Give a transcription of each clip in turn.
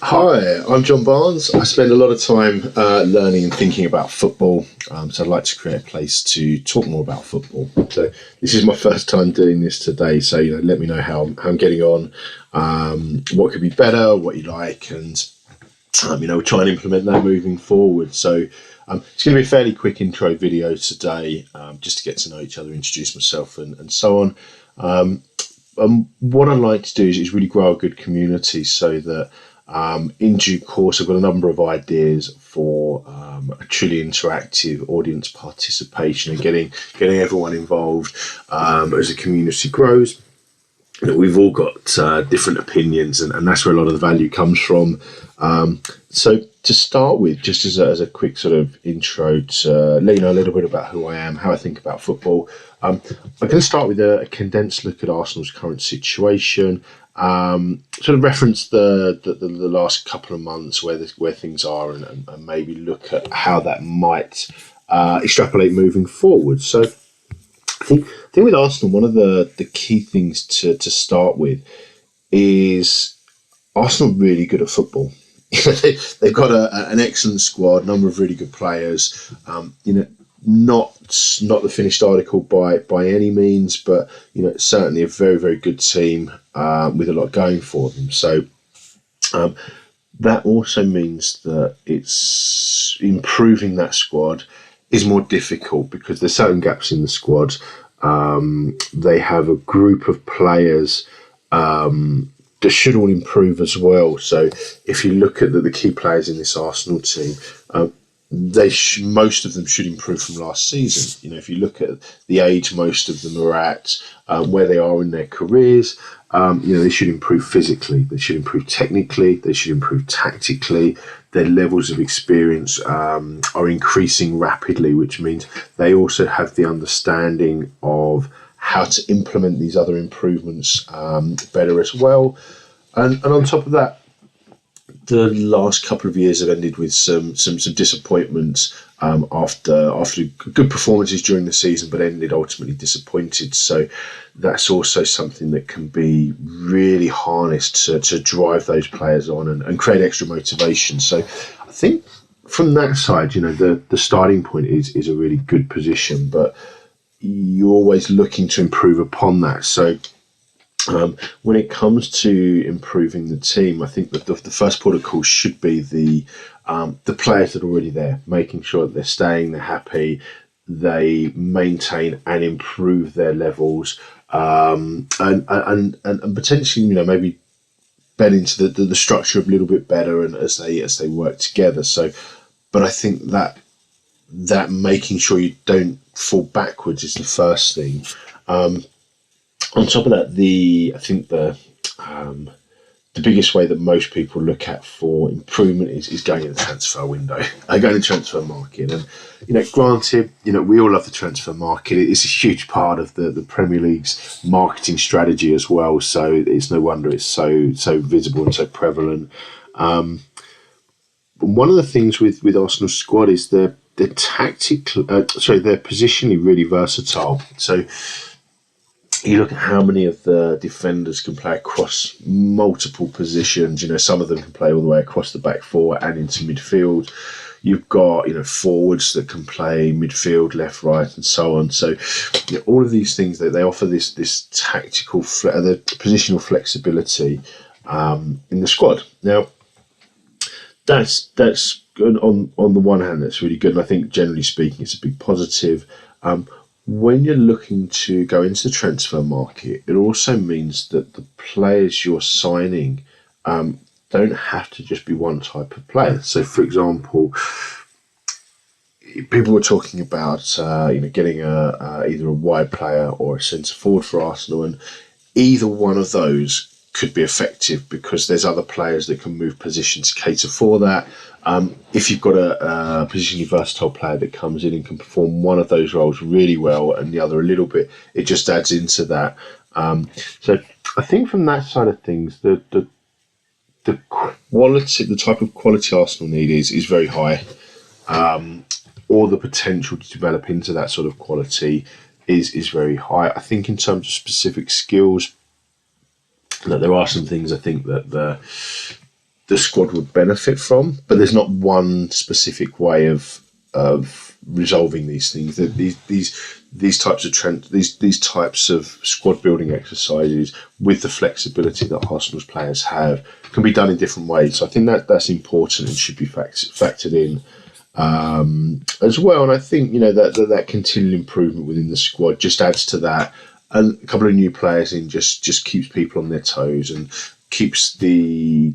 Hi, I'm John Barnes. I spend a lot of time learning and thinking about football, so I'd like to create a place to talk more about football. So this is my first time doing this today, so let me know how I'm getting on, what could be better, what you like, and we'll try and implement that moving forward. So it's going to be a fairly quick intro video today, just to get to know each other, introduce myself, and so on. What I'd like to do is really grow a good community so that in due course, I've got a number of ideas for a truly interactive audience participation and getting everyone involved as the community grows. We've all got different opinions, and that's where a lot of the value comes from. So to start with, just as a quick sort of intro to let you know a little bit about who I am, how I think about football, I'm going to start with a condensed look at Arsenal's current situation, sort of reference the last couple of months where things are, and maybe look at how that might extrapolate moving forward. So I think with Arsenal, one of the key things to start with is Arsenal really good at football. They've got an excellent squad, number of really good players. Not the finished article by any means, but certainly a very, very good team with a lot going for them. So that also means that it's improving that squad is more difficult because there's certain gaps in the squad. They have a group of players that should all improve as well. So if you look at the key players in this Arsenal team, most of them should improve from last season. If you look at the age most of them are at, where they are in their careers, they should improve physically, they should improve technically, they should improve tactically. Their levels of experience are increasing rapidly, which means they also have the understanding of how to implement these other improvements better as well. And on top of that, the last couple of years have ended with some disappointments after good performances during the season, but ended ultimately disappointed. So that's also something that can be really harnessed to drive those players on and create extra motivation. So I think from that side, the starting point is a really good position, but you're always looking to improve upon that. So when it comes to improving the team, I think that the first port of call should be the players that are already there, making sure that they're staying, they're happy, they maintain and improve their levels, and potentially maybe bed into the structure a little bit better, and as they work together. So, but I think that making sure you don't fall backwards is the first thing. On top of that, I think the biggest way that most people look at for improvement is going in the transfer window, going in the transfer market. And granted, we all love the transfer market. It's a huge part of the Premier League's marketing strategy as well. So it's no wonder it's so visible and so prevalent. One of the things with Arsenal's squad is their tactical, their positioning really versatile. So you look at how many of the defenders can play across multiple positions. Some of them can play all the way across the back four and into midfield. You've got forwards that can play midfield, left, right, and so on. So all of these things that they offer this tactical, the positional flexibility in the squad. Now that's good on the one hand. That's really good, and I think generally speaking, it's a big positive. When you're looking to go into the transfer market, it also means that the players you're signing don't have to just be one type of player. So, for example, people were talking about getting either a wide player or a centre forward for Arsenal, and either one of those could be effective because there's other players that can move positions to cater for that. If you've got a positionally versatile player that comes in and can perform one of those roles really well and the other a little bit, it just adds into that. So I think from that side of things, the quality, the type of quality Arsenal need is very high. Or the potential to develop into that sort of quality is very high. I think in terms of specific skills, that there are some things I think that the squad would benefit from, but there's not one specific way of resolving these things. These types of these types of squad building exercises with the flexibility that Arsenal's players have can be done in different ways. So I think that's important and should be factored in as well. And I think that continual improvement within the squad just adds to that. And a couple of new players in just keeps people on their toes and keeps the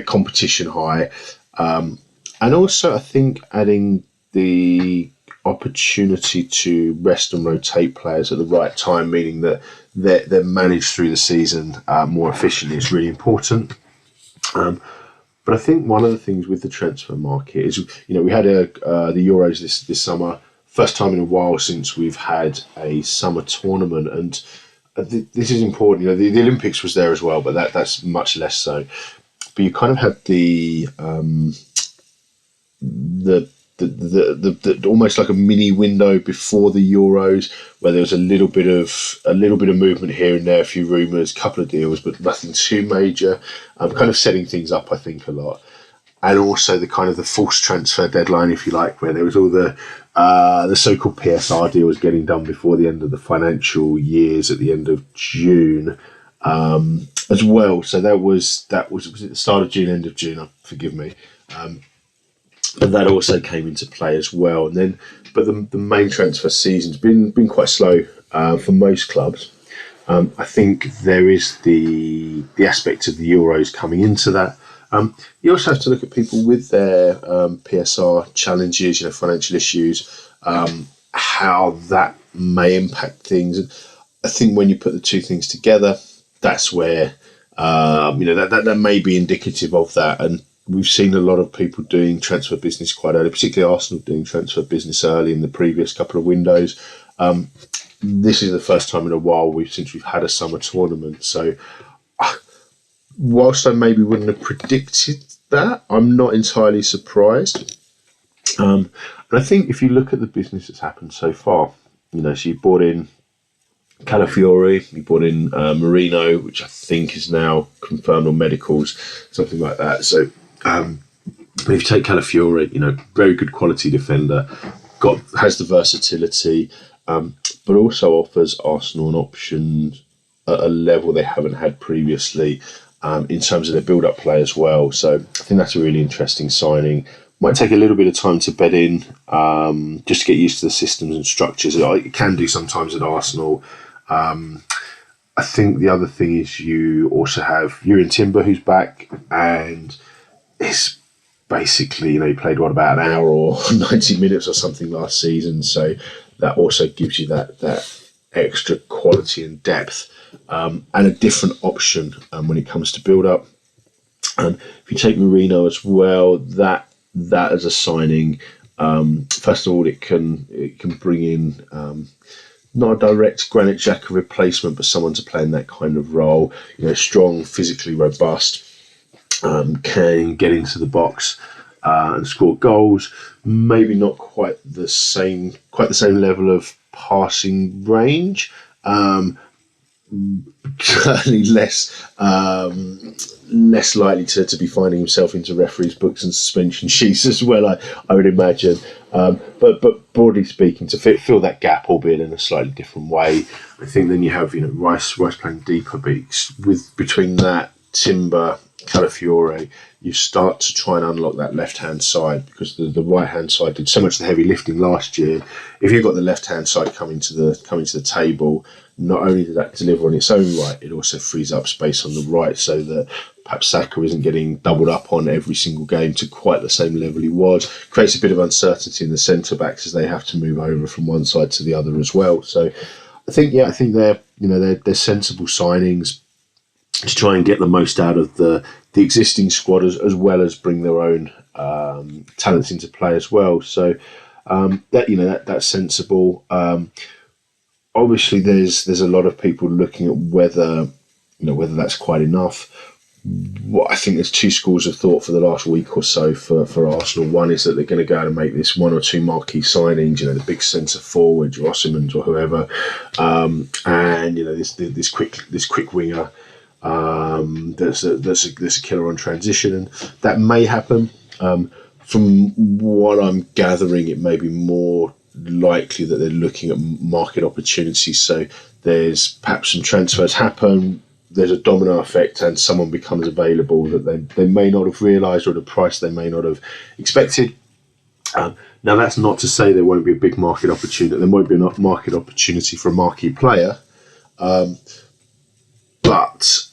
competition high. And also, I think adding the opportunity to rest and rotate players at the right time, meaning that they're managed through the season more efficiently, is really important. But I think one of the things with the transfer market is, we had the Euros this summer, first time in a while since we've had a summer tournament, and this is important. The Olympics was there as well, but that's much less so. But you kind of had the almost like a mini window before the Euros, where there was a little bit of movement here and there, a few rumours, a couple of deals, but nothing too major. Kind of setting things up, I think, a lot. And also the kind of the false transfer deadline, if you like, where there was all the so-called PSR deals getting done before the end of the financial years at the end of June, as well. So that was it the start of June, end of June? Forgive me. But that also came into play as well. And then, but the main transfer season's been quite slow for most clubs. I think there is the aspect of the Euros coming into that. You also have to look at people with their PSR challenges, financial issues, how that may impact things. And I think when you put the two things together, that's where that may be indicative of that. And we've seen a lot of people doing transfer business quite early, particularly Arsenal doing transfer business early in the previous couple of windows. This is the first time in a while since we've had a summer tournament. So whilst I maybe wouldn't have predicted that, I'm not entirely surprised. And I think if you look at the business that's happened so far, so you brought in Calafiori, you brought in Marino, which I think is now confirmed on medicals, something like that. So if you take Calafiori, very good quality defender, has the versatility, but also offers Arsenal an option at a level they haven't had previously in terms of their build-up play as well. So I think that's a really interesting signing. Might take a little bit of time to bed in, just to get used to the systems and structures. It can do sometimes at Arsenal. I think the other thing is you also have Jurgen Timber, who's back, and it's basically, he played about an hour or 90 minutes or something last season. So that also gives you that extra quality and depth, and a different option when it comes to build-up. If you take Marino as well, that as a signing, first of all, it can bring in not a direct Granit Xhaka replacement, but someone to play in that kind of role. Strong, physically robust, can get into the box and score goals. Maybe not quite the same level of passing range. Certainly less likely to be finding himself into referees' books and suspension sheets as well, I would imagine. But broadly speaking, to fill that gap, albeit in a slightly different way, I think then you have Rice playing deeper beats between that, Timber, Calafiore. You start to try and unlock that left-hand side, because the right-hand side did so much of the heavy lifting last year. If you've got the left-hand side coming to the table, not only did that deliver on its own right, it also frees up space on the right, so that perhaps Saka isn't getting doubled up on every single game to quite the same level he was. Creates a bit of uncertainty in the centre-backs as they have to move over from one side to the other as well. So I think they're sensible signings to try and get the most out of the existing squad, as well as bring their own talents into play as well. So that's sensible. Obviously, there's a lot of people looking at whether that's quite enough. I think there's two schools of thought for the last week or so for Arsenal. One is that they're going to go out and make this one or two marquee signings, the big centre forward, or Osimhen or whoever, and this quick winger. That's a killer on transition, and that may happen. From what I'm gathering, it may be more likely that they're looking at market opportunities. So there's perhaps some transfers happen, there's a domino effect, and someone becomes available that they may not have realised, or at a price they may not have expected. Now, that's not to say there won't be a big market opportunity. There won't be a market opportunity for a marquee player. But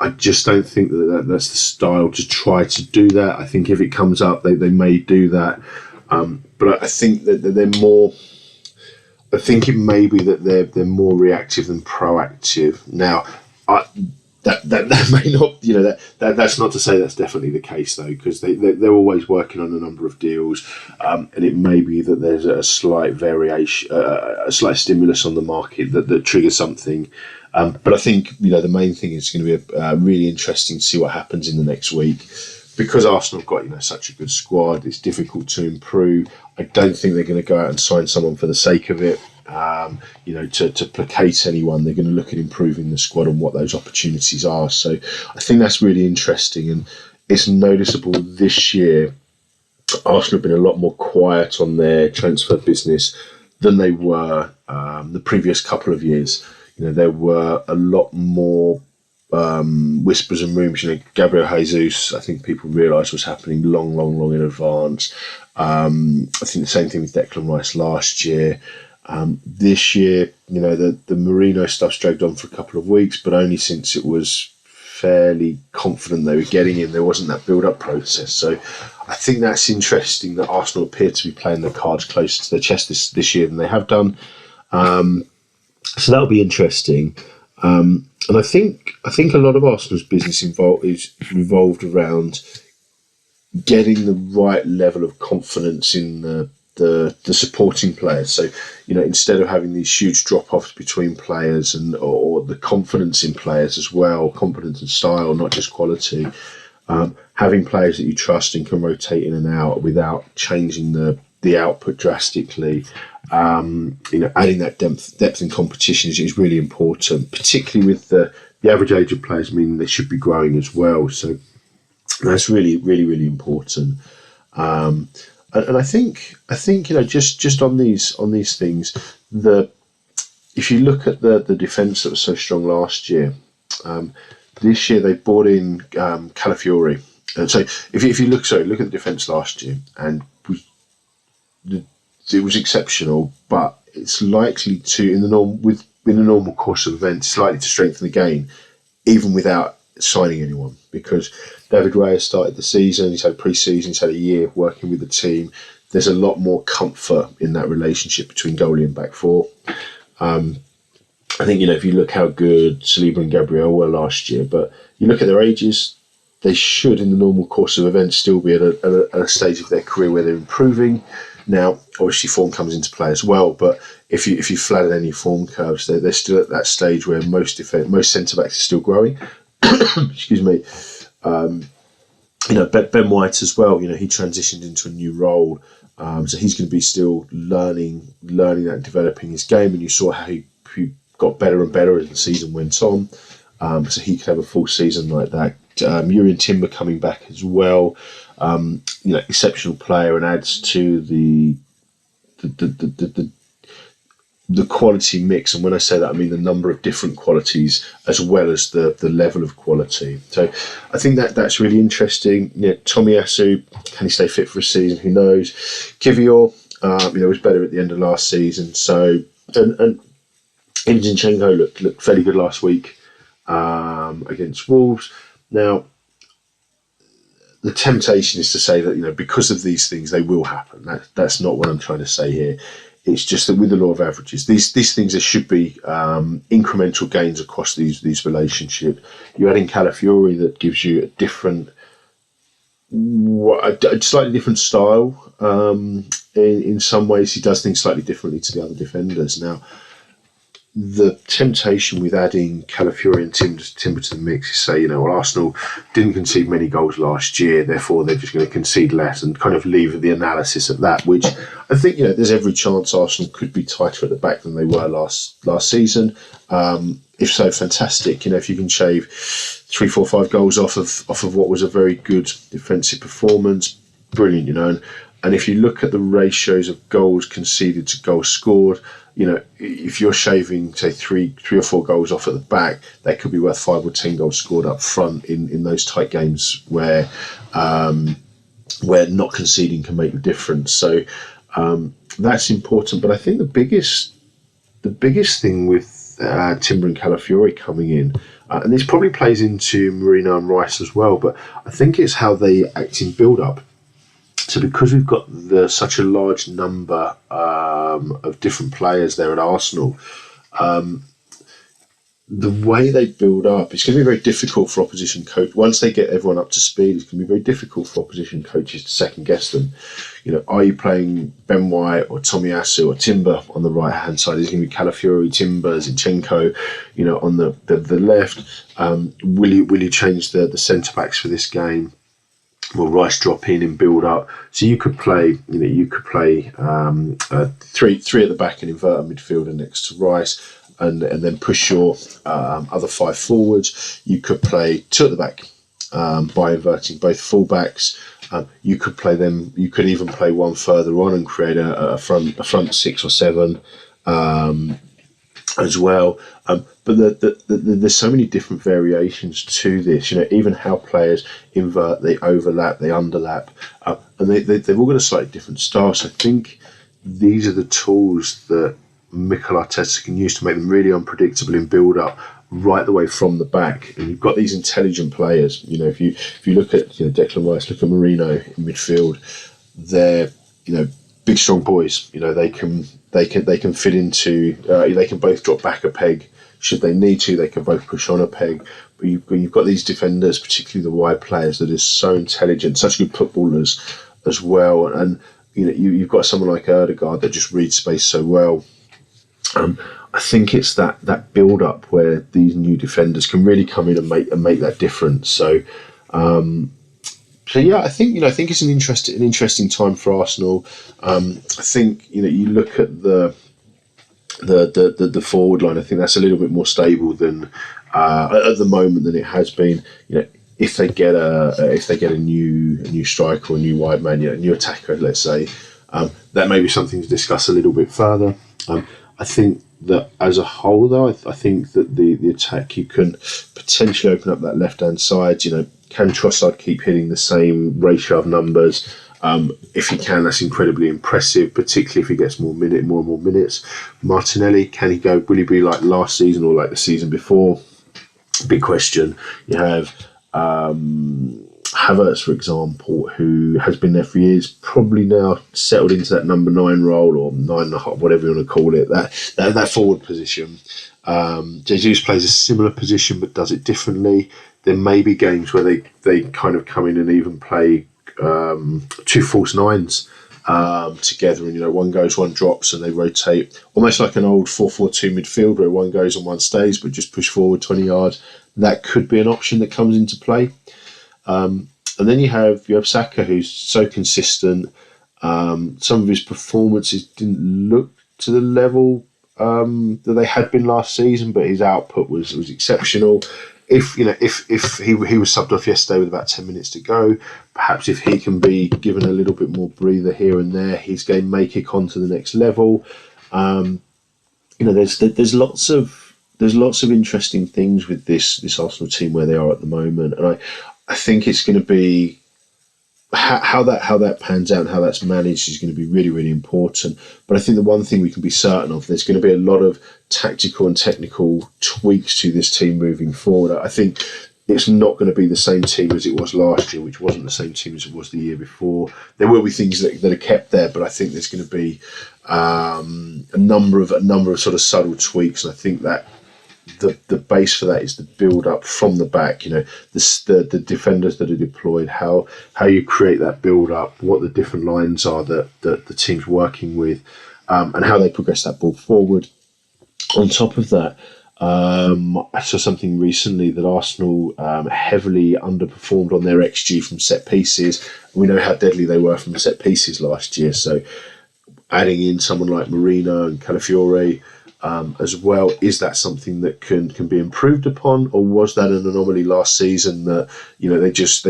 I just don't think that's the style to try to do that. I think if it comes up, they may do that. But I think that they're more. I think it may be that they're more reactive than proactive. Now, that may not, that's not to say that's definitely the case though, because they're always working on a number of deals, and it may be that there's a slight variation, a slight stimulus on the market that triggers something. But I think the main thing is going to be really interesting to see what happens in the next week, because Arsenal have got such a good squad. It's difficult to improve. I don't think they're going to go out and sign someone for the sake of it. To placate anyone. They're going to look at improving the squad and what those opportunities are. So I think that's really interesting, and it's noticeable this year. Arsenal have been a lot more quiet on their transfer business than they were the previous couple of years. There were a lot more whispers and rumours. Gabriel Jesus, I think people realised was happening long in advance. I think the same thing with Declan Rice last year. This year, the Merino stuff's dragged on for a couple of weeks, but only since it was fairly confident they were getting in. There wasn't that build-up process. So I think that's interesting that Arsenal appear to be playing their cards closer to their chest this year than they have done. So that'll be interesting. And I think a lot of Arsenal's business is revolved around getting the right level of confidence in the supporting players. So, instead of having these huge drop-offs between players or the confidence in players as well, confidence and style, not just quality, having players that you trust and can rotate in and out without changing the output drastically, adding that depth in competition is really important, particularly with the average age of players, meaning they should be growing as well. So that's really, really, really important. And I think just on these things, if you look at the defence that was so strong last year, this year they brought in Calafiori. And so if you look at the defence last year, and it was exceptional, but it's likely to in the normal course of events, it's likely to strengthen the game, even without signing anyone, because David Raya started the season, he's had pre-season, he's had a year working with the team. There's a lot more comfort in that relationship between goalie and back four. I think, if you look how good Saliba and Gabriel were last year, but you look at their ages, they should, in the normal course of events, still be at a stage of their career where they're improving. Now, obviously, form comes into play as well, but if you flatten any form curves, they're still at that stage where most centre-backs are still growing. Excuse me. Ben White as well, he transitioned into a new role, so he's going to be still learning that and developing his game, and you saw how he got better and better as the season went on, so he could have a full season like that. Urian Timber coming back as well, exceptional player, and adds to the quality mix. And when I say that, I mean the number of different qualities as well as the level of quality. So I think that's really interesting. Tomiyasu, can he stay fit for a season? Who knows? Kivior, was better at the end of last season. So and Zinchenko looked fairly good last week against Wolves. Now, the temptation is to say that, because of these things, they will happen. That's not what I'm trying to say here. It's just that with the law of averages, these things, there should be incremental gains across these relationships. You're adding Calafiori, that gives you a slightly different style. In some ways, he does things slightly differently to the other defenders. Now, the temptation with adding Calafiori and Timber to the mix is say, well, Arsenal didn't concede many goals last year, therefore they're just going to concede less, and kind of leave the analysis at that, which I think, there's every chance Arsenal could be tighter at the back than they were last season. If so, fantastic. If you can shave 3, 4, 5 goals off of what was a very good defensive performance, brilliant, and if you look at the ratios of goals conceded to goals scored, if you're shaving, say, three or 4 goals off at the back, that could be worth 5 or 10 goals scored up front in those tight games where not conceding can make the difference. So that's important. But I think the biggest thing with Timber and Calafiori coming in, and this probably plays into Marino and Rice as well, but I think it's how they act in build-up. So because we've got such a large number of different players there at Arsenal, the way they build up, it's going to be very difficult for opposition coach. Once they get everyone up to speed, it's going to be very difficult for opposition coaches to second guess them. Are you playing Ben White or Tomiyasu or Timber on the right hand side? Is it going to be Calafiori, Timber, Zinchenko, on the left? Will you change the centre backs for this game? Will Rice drop in and build up? So you could play, three at the back and invert a midfielder next to Rice, and then push your other 5 forwards. You could play 2 at the back by inverting both fullbacks. You could play them. You could even play one further on and create a front 6 or 7 as well. But there's so many different variations to this. Even how players invert, they overlap, they underlap, and they've all got a slightly different style. So I think these are the tools that Mikel Arteta can use to make them really unpredictable in build-up, right the way from the back. And you've got these intelligent players. If you look at Declan Rice, look at Marino in midfield, they're big strong boys. They can fit into. They can both drop back a peg should they need to. They can both push on a peg. But you've got these defenders, particularly the wide players, that are so intelligent, such good footballers as well. And you've got someone like Ødegaard that just reads space so well. I think it's that build up where these new defenders can really come in and make that difference. So yeah, I think it's an interesting time for Arsenal. I think you look at the forward line. I think that's a little bit more stable than at the moment than it has been. If they get a new striker or a new wide man, a new attacker, let's say, that may be something to discuss a little bit further. I think that as a whole, though, I think that the attack, you can potentially open up that left hand side. Can Trossard keep hitting the same ratio of numbers? If he can, that's incredibly impressive, particularly if he gets more and more minutes. Martinelli, can he go? Will he be like last season or like the season before? Big question. You have Havertz, for example, who has been there for years, probably now settled into that number 9 role, or 9.5, whatever you want to call it, that forward position. Jesus plays a similar position but does it differently. There may be games where they kind of come in and even play 2 false nines together, and one goes, one drops, and they rotate, almost like an old 4-4-2 midfield where one goes and one stays, but just push forward 20 yards. That could be an option that comes into play. And then you have Saka, who's so consistent. Some of his performances didn't look to the level that they had been last season, but his output was exceptional. If he was subbed off yesterday with about 10 minutes to go, perhaps if he can be given a little bit more breather here and there, his game may kick on to the next level. There's lots of interesting things with this Arsenal team where they are at the moment, and I think it's going to be how that pans out and how that's managed is going to be really, really important. But I think the one thing we can be certain of, there's going to be a lot of tactical and technical tweaks to this team moving forward. I think it's not going to be the same team as it was last year, which wasn't the same team as it was the year before. There will be things that are kept there, but I think there's going to be a number of sort of subtle tweaks, and I think that the base for that is the build up from the back. The defenders that are deployed, how you create that build up, what the different lines are that the team's working with, and how they progress that ball forward. On top of that, I saw something recently that Arsenal heavily underperformed on their XG from set pieces. We know how deadly they were from set pieces last year, so adding in someone like Marino and Calafiore as well, is that something that can be improved upon, or was that an anomaly last season that they just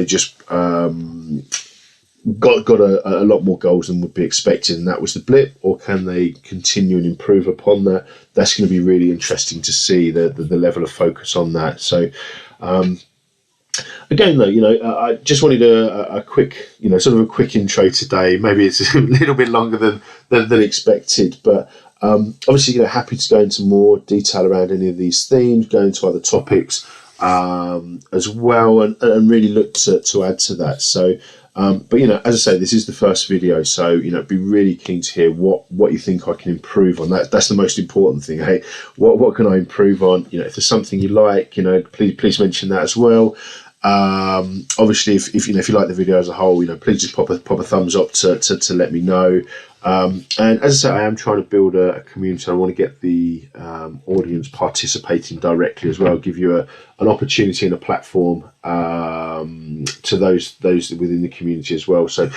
got a lot more goals than would be expected, and that was the blip? Or can they continue and improve upon that? That's going to be really interesting to see the level of focus on that. So again, though, I just wanted a quick, sort of a quick intro today. Maybe it's a little bit longer than expected, but obviously, happy to go into more detail around any of these themes, go into other topics as well, and really look to add to that. So, but as I say, this is the first video, so be really keen to hear what you think I can improve on. That's the most important thing. Hey, what can I improve on? If there's something you like, please mention that as well. Obviously, if you like the video as a whole, please just pop a thumbs up to let me know. And as I say, I am trying to build a community. I want to get the audience participating directly as well, give you an opportunity and a platform to those within the community as well. So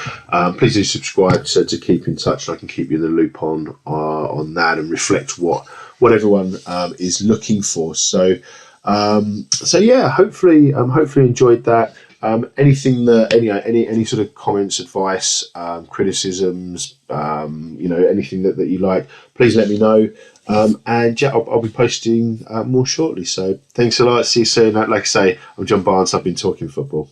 please do subscribe to keep in touch, and I can keep you in the loop on that and reflect what everyone is looking for. So yeah, hopefully enjoyed that. Anything that any sort of comments, advice, criticisms, anything that you like, please let me know. And yeah, I'll be posting more shortly. So thanks a lot. See you soon. Like I say, I'm John Barnes. I've been talking football.